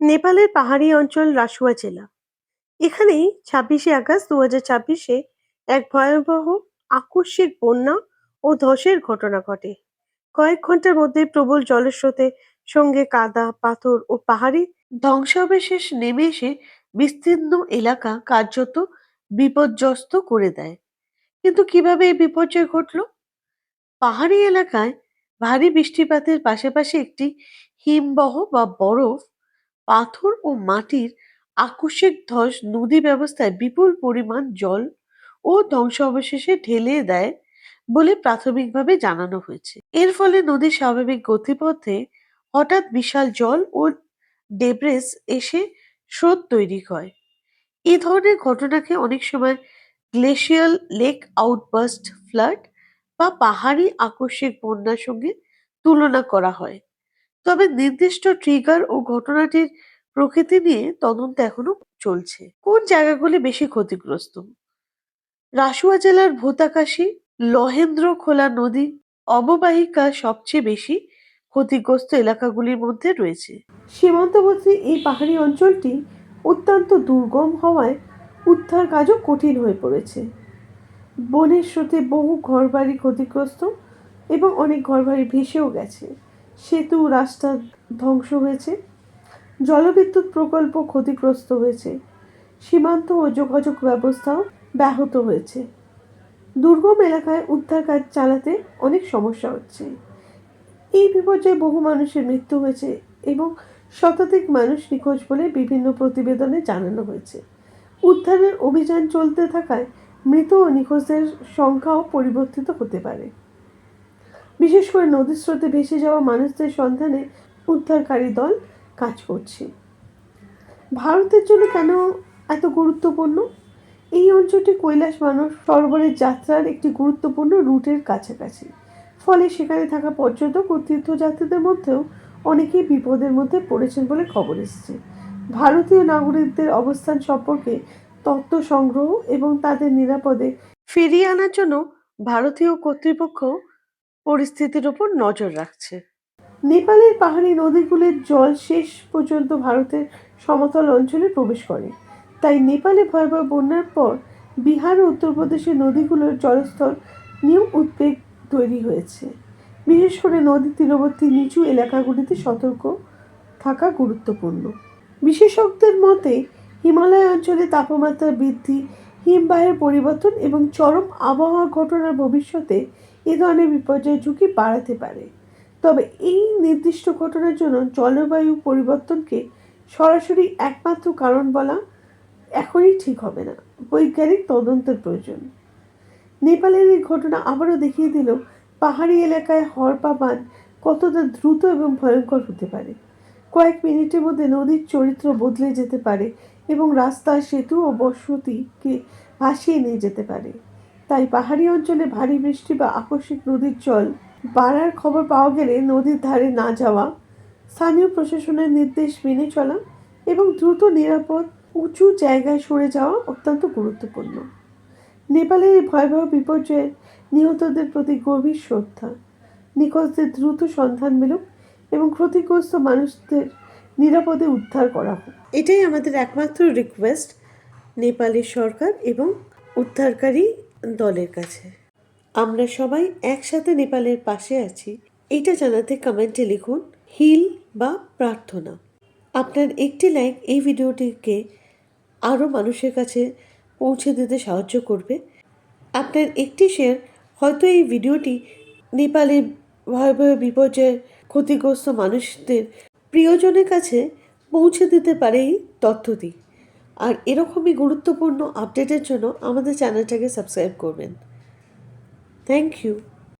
নেপালের পাহাড়ি অঞ্চল রাসুয়া জেলা। এখানেই ২৬শে আগস্ট ২০২৬-এ এক ভয়াবহ আকস্মিক বন্যা ও ধসের ঘটনা ঘটে। কয়েক ঘন্টার মধ্যে প্রবল জলস্রোতের সঙ্গে কাদা, পাথর ও পাহাড়ি ধ্বংসাবশেষ নেমে এসে বিস্তীর্ণ এলাকা কার্যত বিপর্যস্ত করে দেয়। কিন্তু কিভাবে এই বিপর্যয় ঘটল? পাহাড়ি এলাকায় ভারী বৃষ্টিপাতের পাশাপাশি একটি হিমবাহ বা বরফ, পাথর ও মাটির আকস্মিক ধস নদী ব্যবস্থায় বিপুল পরিমাণ জল ও ধ্বংসাবশেষে ঢেলে দেয় বলে প্রাথমিকভাবে জানানো হয়েছে। এর ফলে নদীর স্বাভাবিক গতিপথে হঠাৎ বিশাল জল ও ডেব্রেস এসে স্রোত তৈরি হয়। এই ধরনের ঘটনাকে অনেক সময় গ্লেশিয়াল লেক আউটবার্স্ট ফ্লাড বা পাহাড়ি আকস্মিক বন্যার সঙ্গে তুলনা করা হয়। তবে নির্দিষ্ট ট্রিগার ও ঘটনাটির প্রকৃতি নিয়ে তদন্ত এখনো চলছে। কোন জায়গাগুলি বেশি ক্ষতিগ্রস্ত? রাসুয়া জেলার ভূতাকাশী লহেন্দ্রখোলা নদী অববাহিকা সবচেয়ে বেশি ক্ষতিগ্রস্ত এলাকাগুলির মধ্যে রয়েছে। সীমান্তবর্তী এই পাহাড়ি অঞ্চলটি অত্যন্ত দুর্গম হওয়ায় উদ্ধার কাজও কঠিন হয়ে পড়েছে। বনের স্রোতে বহু ঘরবাড়ি ক্ষতিগ্রস্ত এবং অনেক ঘরবাড়ি ভেসেও গেছে। সেতু, রাস্তা ধ্বংস হয়েছে, জলবিদ্যুৎ প্রকল্প ক্ষতিগ্রস্ত হয়েছে, সীমান্ত ও যোগাযোগ ব্যবস্থাও ব্যাহত হয়েছে। দুর্গম এলাকায় উদ্ধার কাজ চালাতে অনেক সমস্যা হচ্ছে। এই বিপর্যয়ে বহু মানুষের মৃত্যু হয়েছে এবং শতাধিক মানুষ নিখোঁজ বলে বিভিন্ন প্রতিবেদনে জানানো হয়েছে। উদ্ধারের অভিযান চলতে থাকায় মৃত ও নিখোঁজদের সংখ্যাও পরিবর্তিত হতে পারে। বিশেষ করে নদীর স্রোতে ভেসে যাওয়া মানুষদের সন্ধানে উদ্ধারকারী দল কাজ করছে। ভারতের জন্য কেন এত গুরুত্বপূর্ণ? এই অঞ্চলটি কৈলাস মানব সরোবরের যাত্রার একটি গুরুত্বপূর্ণ রুটের কাছাকাছি। ফলে সেখানে থাকা পর্যটক ও তীর্থযাত্রীদের মধ্যেও অনেকেই বিপদের মধ্যে পড়েছেন বলে খবর এসেছে। ভারতীয় নাগরিকদের অবস্থান সম্পর্কে তথ্য সংগ্রহ এবং তাদের নিরাপদে ফিরিয়ে আনার জন্য ভারতীয় কর্তৃপক্ষ পরিস্থিতির উপর নজর রাখছে। নেপালের পাহাড়ি নদীগুলির জল শেষ পর্যন্ত ভারতের সমতল অঞ্চলে প্রবেশ করে। তাই নেপালে ভয়াবহ বন্যার পর বিহার ও উত্তরপ্রদেশের নদীগুলোর জলস্তর নিয়েও উদ্বেগ তৈরি হয়েছে। বিশেষ করে নদী তীরবর্তী নিচু এলাকাগুলিতে সতর্ক থাকা গুরুত্বপূর্ণ। বিশেষজ্ঞদের মতে হিমালয় অঞ্চলে তাপমাত্রা বৃদ্ধি, হিমবাহের পরিবর্তন এবং চরম আবহাওয়া ঘটনার ভবিষ্যতে এ ধরনের বিপর্যয়ের ঝুঁকি বাড়াতে পারে। তবে এই নির্দিষ্ট ঘটনার জন্য জলবায়ু পরিবর্তনকে সরাসরি একমাত্র কারণ বলা এখনই ঠিক হবে না। বৈজ্ঞানিক তদন্তের প্রয়োজন। নেপালের এই ঘটনা আবারও দেখিয়ে দিল পাহাড়ি এলাকায় হড়পা বাঁধ কতটা দ্রুত এবং ভয়ঙ্কর হতে পারে। কয়েক মিনিটের মধ্যে নদীর চরিত্র বদলে যেতে পারে এবং রাস্তা, সেতু ও বসতিকে ভাসিয়ে নিয়ে যেতে পারে। তাই পাহাড়ি অঞ্চলে ভারী বৃষ্টি বা আকস্মিক নদীর জল বাড়ার খবর পাওয়া গেলে নদীর ধারে না যাওয়া, স্থানীয় প্রশাসনের নির্দেশ মেনে চলা এবং দ্রুত নিরাপদ উঁচু জায়গায় সরে যাওয়া অত্যন্ত গুরুত্বপূর্ণ। নেপালের এই ভয়াবহ বিপর্যয়ে নিহতদের প্রতি গভীর শ্রদ্ধা। নিখোঁজদের দ্রুত সন্ধান মিলুক এবং ক্ষতিগ্রস্ত মানুষদের নিরাপদে উদ্ধার করা হোক, এটাই আমাদের একমাত্র রিকোয়েস্ট নেপালের সরকার এবং উদ্ধারকারী দলের কাছে। আমরা সবাই একসাথে নেপালের পাশে আছি এটা জানাতে কমেন্টে লিখুন হিল বা প্রার্থনা। আপনার একটি লাইক এই ভিডিওটিকে আরও মানুষের কাছে পৌঁছে দিতে সাহায্য করবে। আপনার একটি শেয়ার হয়তো এই ভিডিওটি নেপালের ভয়াবহ বিপর্যয়ের ক্ষতিগ্রস্ত মানুষদের প্রিয়জনের কাছে পৌঁছে দিতে পারে এই তথ্যটি। আর এরকমই গুরুত্বপূর্ণ আপডেটের জন্য আমাদের চ্যানেলটাকে সাবস্ক্রাইব করবেন। Thank you.